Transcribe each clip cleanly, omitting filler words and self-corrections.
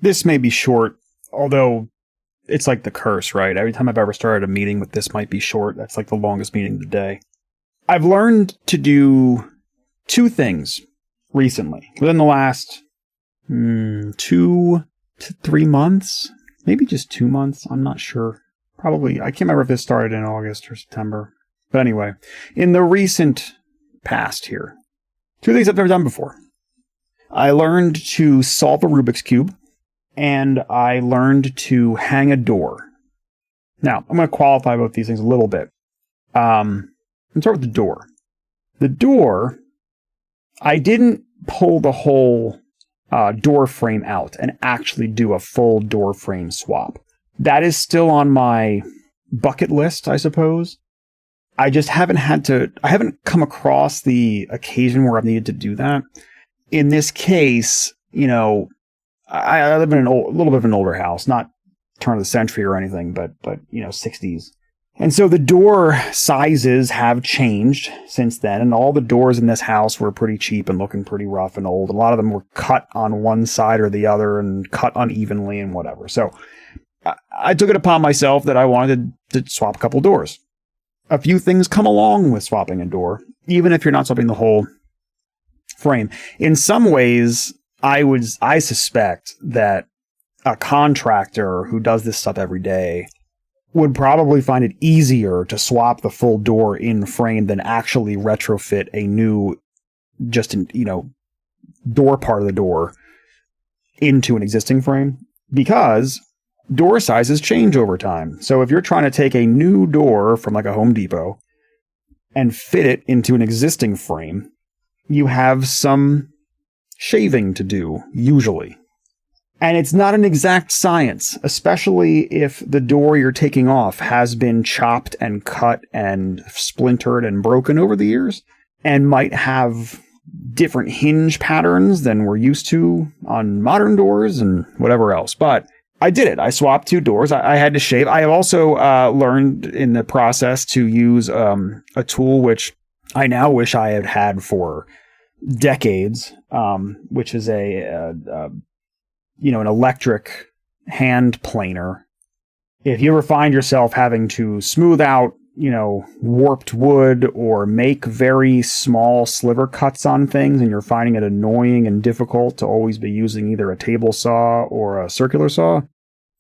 This may be short, although it's like the curse, right? Every time I've ever started a meeting with this might be short, that's like the longest meeting of the day. I've learned to do two things recently, within the last 2 to 3 months, maybe just 2 months. I'm not sure. Probably, I can't remember if this started in August or September. But anyway, in the recent past here, two things I've never done before. I learned to solve a Rubik's Cube, and I learned to hang a door. Now, I'm going to qualify both these things a little bit. Let's start with the door. The door, I didn't pull the whole door frame out and actually do a full door frame swap. That is still on my bucket list, I suppose. I just haven't I haven't come across the occasion where I've needed to do that. In this case, I live in a little bit of an older house, not turn of the century or anything, but 60s. And so the door sizes have changed since then, and all the doors in this house were pretty cheap and looking pretty rough and old. A lot of them were cut on one side or the other and cut unevenly and whatever. So I took it upon myself that I wanted to swap a couple doors. A few things come along with swapping a door, even if you're not swapping the whole frame. In some ways, I suspect that a contractor who does this stuff every day would probably find it easier to swap the full door in frame than actually retrofit a new, door part of the door into an existing frame, because door sizes change over time. So if you're trying to take a new door from like a Home Depot and fit it into an existing frame, you have some shaving to do, usually. And it's not an exact science, especially if the door you're taking off has been chopped and cut and splintered and broken over the years and might have different hinge patterns than we're used to on modern doors and whatever else. But I did it. I swapped two doors. I had to shave. I have also learned in the process to use a tool which I now wish I had had for decades, which is an electric hand planer. If you ever find yourself having to smooth out, warped wood or make very small sliver cuts on things, and you're finding it annoying and difficult to always be using either a table saw or a circular saw,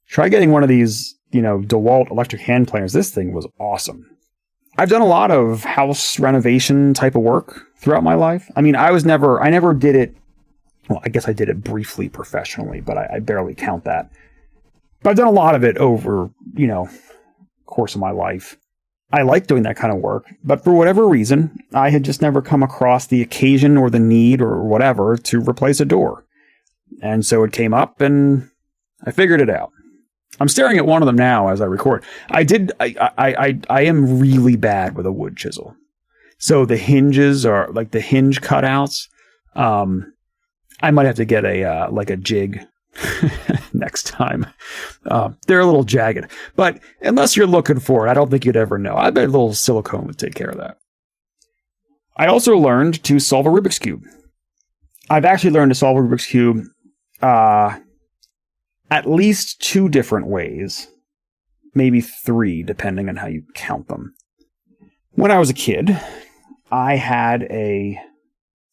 try getting one of these, DeWalt electric hand planers. This thing was awesome. I've done a lot of house renovation type of work throughout my life. I mean, I never did it. Well, I guess I did it briefly professionally, but I barely count that. But I've done a lot of it over, course of my life. I like doing that kind of work, but for whatever reason, I had just never come across the occasion or the need or whatever to replace a door. And so it came up and I figured it out. I'm staring at one of them now as I record. I am really bad with a wood chisel. So the hinges are like the hinge cutouts. I might have to get a jig next time. They're a little jagged, but unless you're looking for it, I don't think you'd ever know. I bet a little silicone would take care of that. I also learned to solve a Rubik's Cube. I've actually learned to solve a Rubik's Cube at least 2 different ways, maybe 3, depending on how you count them. When I was a kid, I had a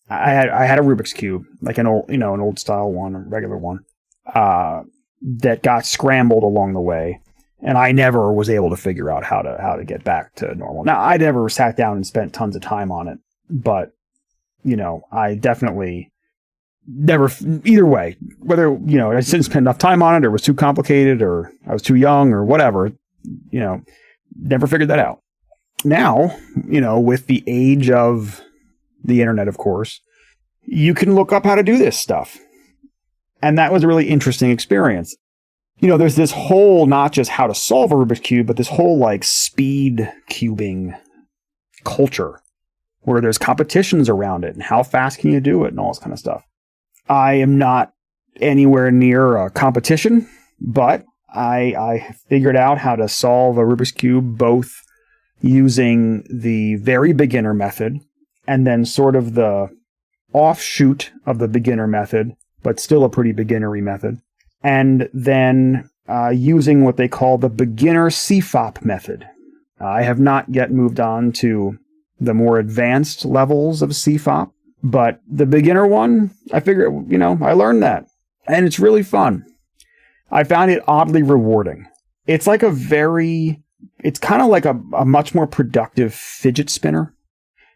Rubik's Cube, like an old style one, a regular one, that got scrambled along the way, and I never was able to figure out how to get back to normal. Now, I never sat down and spent tons of time on it, but I definitely never. Either way, whether I didn't spend enough time on it, or it was too complicated, or I was too young, or whatever, never figured that out. Now, with the age of the internet, of course, you can look up how to do this stuff. And that was a really interesting experience. There's this whole, not just how to solve a Rubik's Cube, but this whole speed cubing culture where there's competitions around it and how fast can you do it and all this kind of stuff. I am not anywhere near a competition, but I figured out how to solve a Rubik's Cube both using the very beginner method and then sort of the offshoot of the beginner method, but still a pretty beginnery method. and then using what they call the beginner CFOP method. I have not yet moved on to the more advanced levels of CFOP, but the beginner one, I figure, I learned that, and it's really fun. I found it oddly rewarding. It's like it's kind of like a much more productive fidget spinner,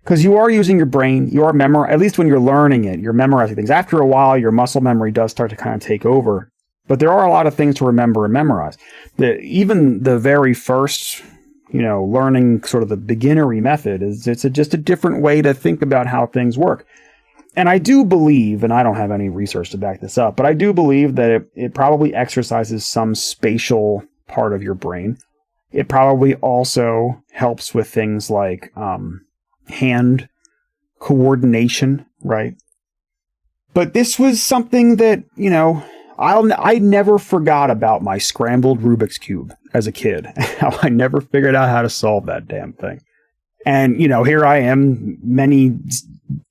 because you are using your brain, you are at least when you're learning it, you're memorizing things. After a while, your muscle memory does start to kind of take over, but there are a lot of things to remember and memorize. Even the very first, learning sort of the beginnery method it's just a different way to think about how things work. And I do believe, and I don't have any research to back this up, but I do believe that it probably exercises some spatial part of your brain. It probably also helps with things like hand coordination, right? But this was something that, I never forgot about my scrambled Rubik's Cube as a kid. I never figured out how to solve that damn thing. And, here I am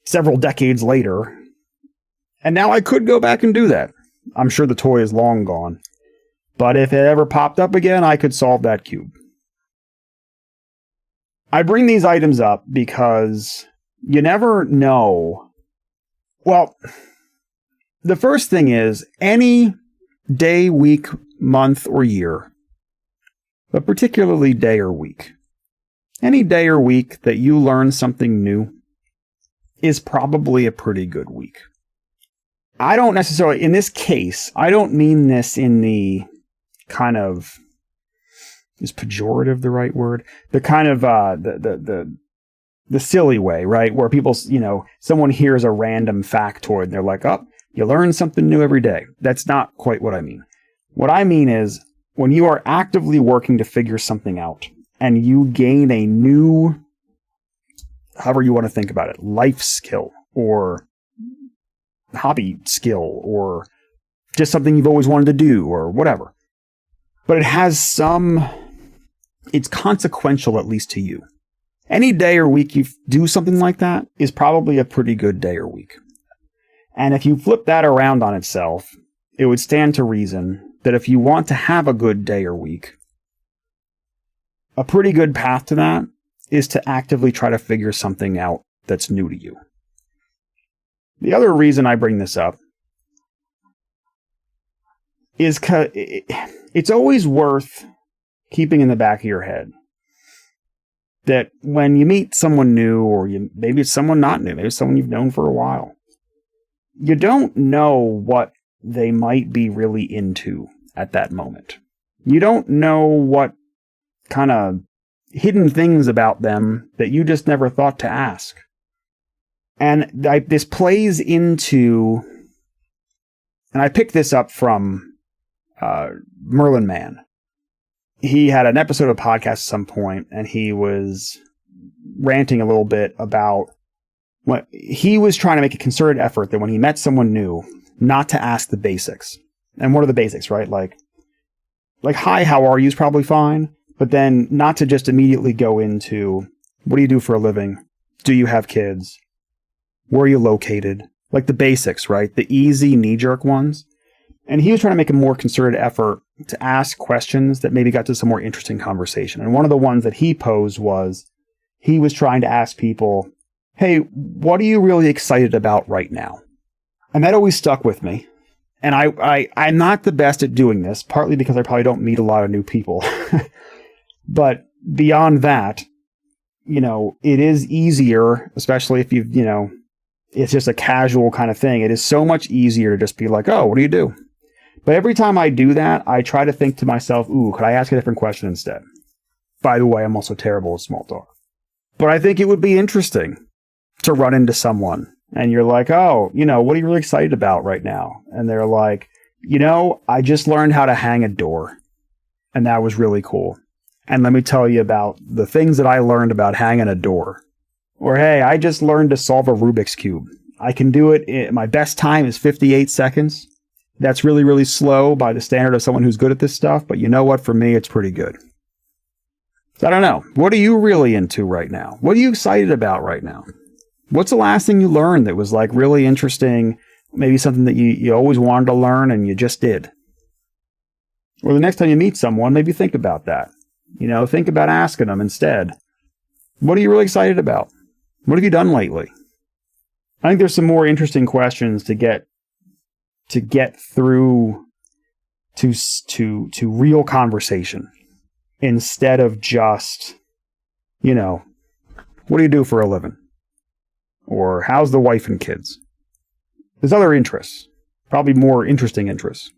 several decades later, and now I could go back and do that. I'm sure the toy is long gone. But if it ever popped up again, I could solve that cube. I bring these items up because you never know. Well, the first thing is any day, week, month, or year, but particularly day or week. Any day or week that you learn something new is probably a pretty good week. I don't necessarily, in this case, I don't mean this in the kind of, is pejorative the right word? The kind of, the silly way, right? Where people, someone hears a random factoid and they're like, oh, you learn something new every day. That's not quite what I mean. What I mean is when you are actively working to figure something out and you gain a new, however you want to think about it, life skill or hobby skill or just something you've always wanted to do or whatever. But it has it's consequential, at least to you. Any day or week you do something like that is probably a pretty good day or week. And if you flip that around on itself, it would stand to reason that if you want to have a good day or week, a pretty good path to that is to actively try to figure something out that's new to you. The other reason I bring this up is it's always worth keeping in the back of your head that when you meet someone new, or maybe it's someone not new, maybe it's someone you've known for a while, you don't know what they might be really into at that moment. You don't know what kind of hidden things about them that you just never thought to ask. And this plays into, and I picked this up from Merlin Mann. He had an episode of a podcast at some point, and he was ranting a little bit about what he was trying to make a concerted effort that when he met someone new, not to ask the basics. And what are the basics, right? Like, hi, how are you is probably fine, but then not to just immediately go into, what do you do for a living? Do you have kids? Where are you located? Like the basics, right? The easy knee-jerk ones. And he was trying to make a more concerted effort to ask questions that maybe got to some more interesting conversation. And one of the ones that he posed was, he was trying to ask people, hey, what are you really excited about right now? And that always stuck with me. And I'm not the best at doing this, partly because I probably don't meet a lot of new people. But beyond that, it is easier, especially if it's just a casual kind of thing. It is so much easier to just be like, oh, what do you do? But every time I do that, I try to think to myself, ooh, could I ask a different question instead? By the way, I'm also terrible at small talk. But I think it would be interesting to run into someone and you're like, oh, what are you really excited about right now? And they're like, I just learned how to hang a door. And that was really cool. And let me tell you about the things that I learned about hanging a door. Or, hey, I just learned to solve a Rubik's Cube. I can do it. My best time is 58 seconds. That's really, really slow by the standard of someone who's good at this stuff. But you know what? For me, it's pretty good. So I don't know. What are you really into right now? What are you excited about right now? What's the last thing you learned that was like really interesting? Maybe something that you always wanted to learn and you just did. Or the next time you meet someone, maybe think about that. Think about asking them instead, what are you really excited about? What have you done lately? I think there's some more interesting questions to get through to real conversation instead of just, what do you do for a living? Or how's the wife and kids? There's other interests, probably more interesting interests.